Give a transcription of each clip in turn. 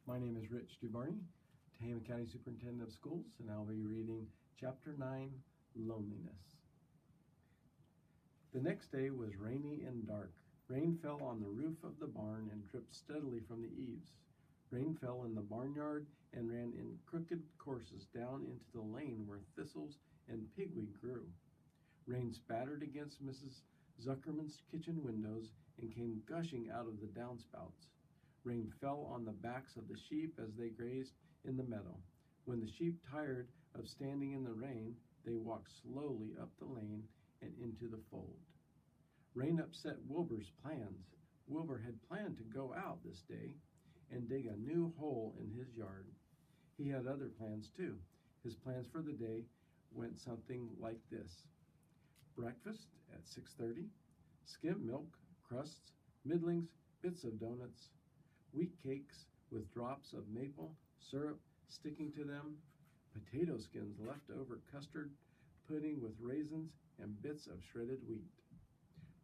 My name is Rich Duvarney, Tehama County Superintendent of Schools, and I'll be reading Chapter 9, Loneliness. The next day was rainy and dark. Rain fell on the roof of the barn and dripped steadily from the eaves. Rain fell in the barnyard and ran in crooked courses down into the lane where thistles and pigweed grew. Rain spattered against Mrs. Zuckerman's kitchen windows and came gushing out of the downspouts. Rain fell on the backs of the sheep as they grazed in the meadow. When the sheep tired of standing in the rain, they walked slowly up the lane and into the fold. Rain upset Wilbur's plans. Wilbur had planned to go out this day and dig a new hole in his yard. He had other plans too. His plans for the day went something like this. Breakfast at 6:30, skim milk, crusts, middlings, bits of donuts, wheat cakes with drops of maple syrup sticking to them, potato skins left over custard pudding with raisins and bits of shredded wheat.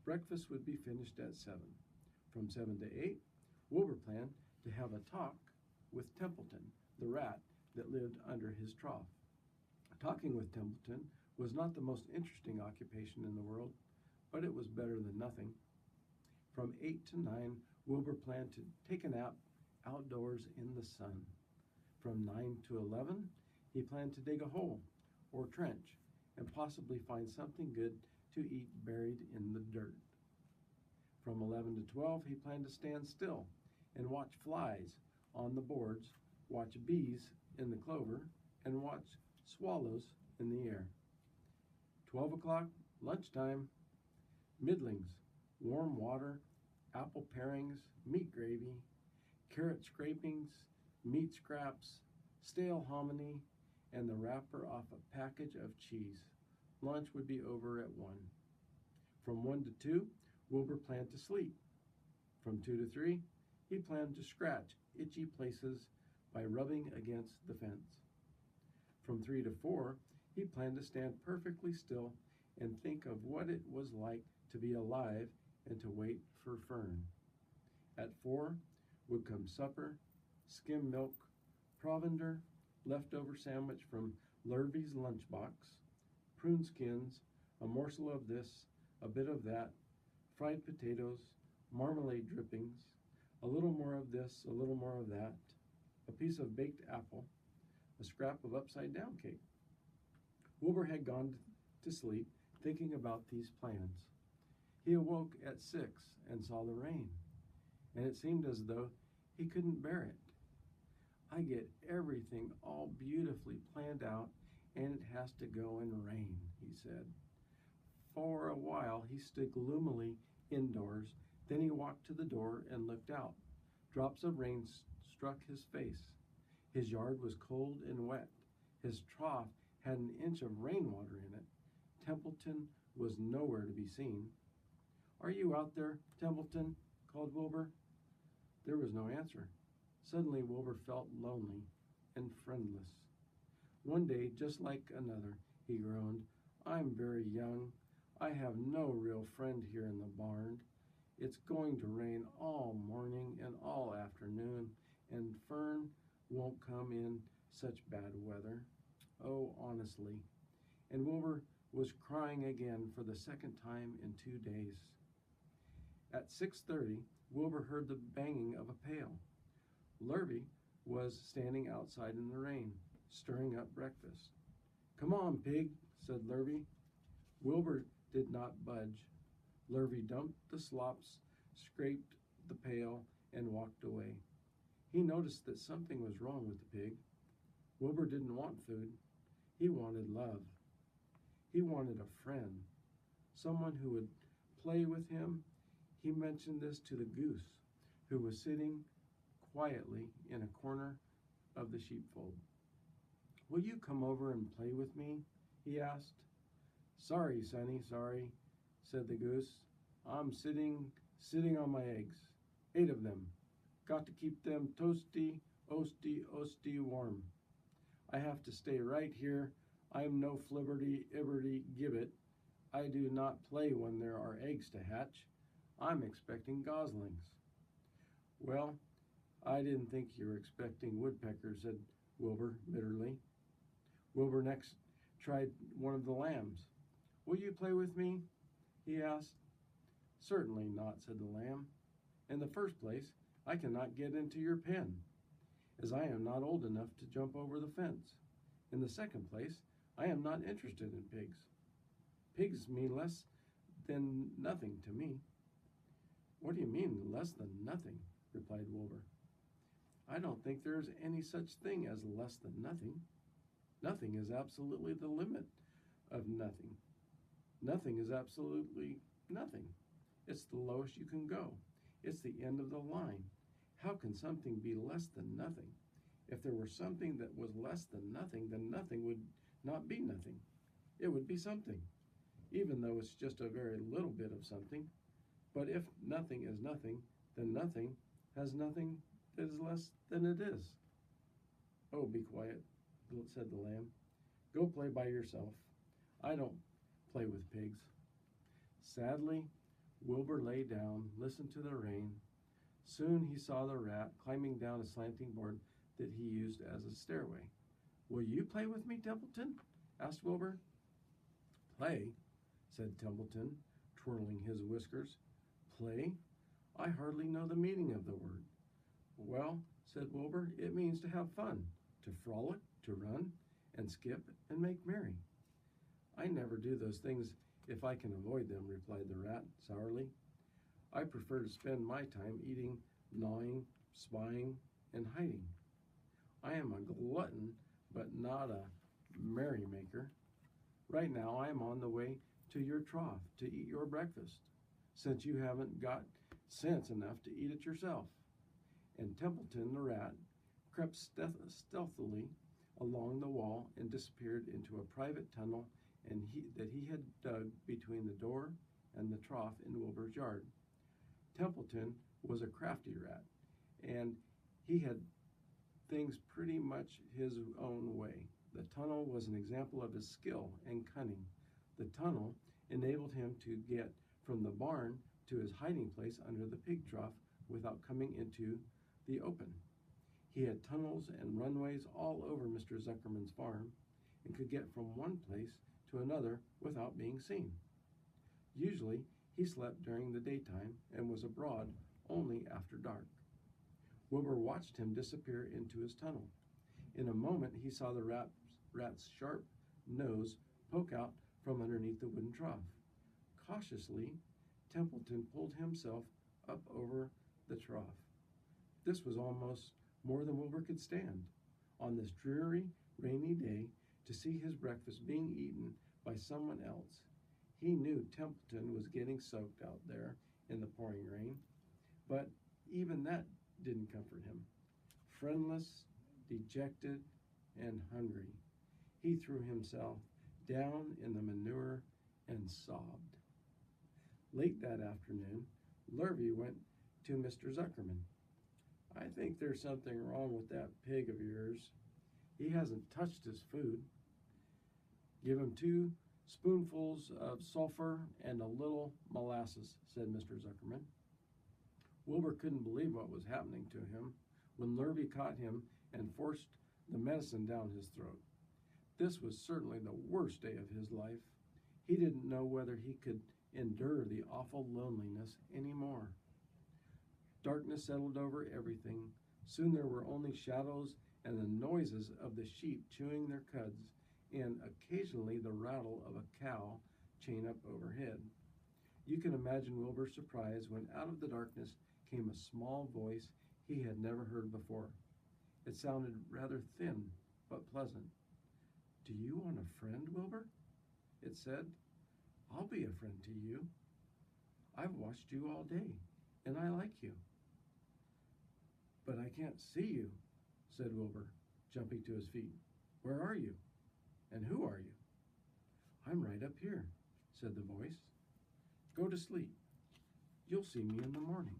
Breakfast would be finished at 7. From 7 to 8, Wilbur planned to have a talk with Templeton, the rat that lived under his trough. Talking with Templeton was not the most interesting occupation in the world, but it was better than nothing. From 8 to 9, Wilbur planned to take a nap outdoors in the sun. From 9 to 11, he planned to dig a hole or trench and possibly find something good to eat buried in the dirt. From 11 to 12, he planned to stand still and watch flies on the boards, watch bees in the clover, and watch swallows in the air. 12 o'clock, lunchtime, middlings, warm water, apple parings, meat gravy, carrot scrapings, meat scraps, stale hominy, and the wrapper off a package of cheese. Lunch would be over at 1. From 1 to 2, Wilbur planned to sleep. From 2 to 3, he planned to scratch itchy places by rubbing against the fence. From 3 to 4, he planned to stand perfectly still and think of what it was like to be alive and to wait for Fern. At 4 would come supper, skim milk, provender, leftover sandwich from Lurvy's lunchbox, prune skins, a morsel of this, a bit of that, fried potatoes, marmalade drippings, a little more of this, a little more of that, a piece of baked apple, a scrap of upside-down cake. Wilbur had gone to sleep thinking about these plans. He awoke at 6 and saw the rain, and it seemed as though he couldn't bear it. I get everything all beautifully planned out, and it has to go and rain, he said. For a while he stood gloomily indoors, then he walked to the door and looked out. Drops of rain struck his face. His yard was cold and wet. His trough had an inch of rainwater in it. Templeton was nowhere to be seen. "Are you out there, Templeton?" called Wilbur. There was no answer. Suddenly Wilbur felt lonely and friendless. "One day just like another," he groaned. "I'm very young. I have no real friend here in the barn. It's going to rain all morning and all afternoon, and Fern won't come in such bad weather. Oh, honestly." And Wilbur was crying again for the second time in 2 days. At 6:30, Wilbur heard the banging of a pail. Lurvy was standing outside in the rain, stirring up breakfast. "Come on, pig," said Lurvy. Wilbur did not budge. Lurvy dumped the slops, scraped the pail, and walked away. He noticed that something was wrong with the pig. Wilbur didn't want food. He wanted love. He wanted a friend, someone who would play with him. He mentioned this to the goose, who was sitting quietly in a corner of the sheepfold. "Will you come over and play with me?" he asked. "Sorry, Sonny, sorry," said the goose. "I'm sitting on my eggs. 8 of them. Got to keep them toasty, oasty warm. I have to stay right here. I'm no flibberty-ibberty-gibbet. I do not play when there are eggs to hatch. I'm expecting goslings." "Well, I didn't think you were expecting woodpeckers, said Wilbur bitterly. Wilbur next tried one of the lambs. Will you play with me? He asked. Certainly not, said the lamb. In the first place, I cannot get into your pen, as I am not old enough to jump over the fence. In the second place, I am not interested in pigs. Pigs mean less than nothing to me. What do you mean, less than nothing? Replied Wilbur. I don't think there is any such thing as less than nothing. Nothing is absolutely the limit of nothing. Nothing is absolutely nothing. It's the lowest you can go. It's the end of the line. How can something be less than nothing? If there were something that was less than nothing, then nothing would not be nothing. It would be something, even though it's just a very little bit of something. But if nothing is nothing, then nothing has nothing that is less than it is. Oh, be quiet, said the lamb. Go play by yourself. I don't play with pigs. Sadly, Wilbur lay down, listened to the rain. Soon he saw the rat climbing down a slanting board that he used as a stairway. Will you play with me, Templeton? Asked Wilbur. Play, said Templeton, twirling his whiskers. Play? I hardly know the meaning of the word. Well, said Wilbur, it means to have fun, to frolic, to run, and skip, and make merry. I never do those things if I can avoid them, replied the rat sourly. I prefer to spend my time eating, gnawing, spying, and hiding. I am a glutton, but not a merrymaker. Right now I am on the way to your trough to eat your breakfast, since you haven't got sense enough to eat it yourself. And Templeton the rat crept stealthily along the wall and disappeared into a private tunnel that he had dug between the door and the trough in Wilbur's yard. Templeton was a crafty rat, and he had things pretty much his own way. The tunnel was an example of his skill and cunning. The tunnel enabled him to get from the barn to his hiding place under the pig trough without coming into the open. He had tunnels and runways all over Mr. Zuckerman's farm and could get from one place to another without being seen. Usually, he slept during the daytime and was abroad only after dark. Wilbur watched him disappear into his tunnel. In a moment, he saw the rat's sharp nose poke out from underneath the wooden trough. Cautiously, Templeton pulled himself up over the trough. This was almost more than Wilbur could stand. On this dreary, rainy day, to see his breakfast being eaten by someone else. He knew Templeton was getting soaked out there in the pouring rain, but even that didn't comfort him. Friendless, dejected, and hungry, he threw himself down in the manure and sobbed. Late that afternoon, Lurvy went to Mr. Zuckerman. I think there's something wrong with that pig of yours. He hasn't touched his food. Give him 2 spoonfuls of sulfur and a little molasses, said Mr. Zuckerman. Wilbur couldn't believe what was happening to him when Lurvy caught him and forced the medicine down his throat. This was certainly the worst day of his life. He didn't know whether he could endure the awful loneliness anymore. Darkness settled over everything. Soon there were only shadows and the noises of the sheep chewing their cuds, and occasionally the rattle of a cow chained up overhead. You can imagine Wilbur's surprise when out of the darkness came a small voice he had never heard before. It sounded rather thin, but pleasant. Do you want a friend, Wilbur? It said. I'll be a friend to you. I've watched you all day, and I like you. But I can't see you, said Wilbur, jumping to his feet. Where are you? And who are you? I'm right up here, said the voice. Go to sleep. You'll see me in the morning.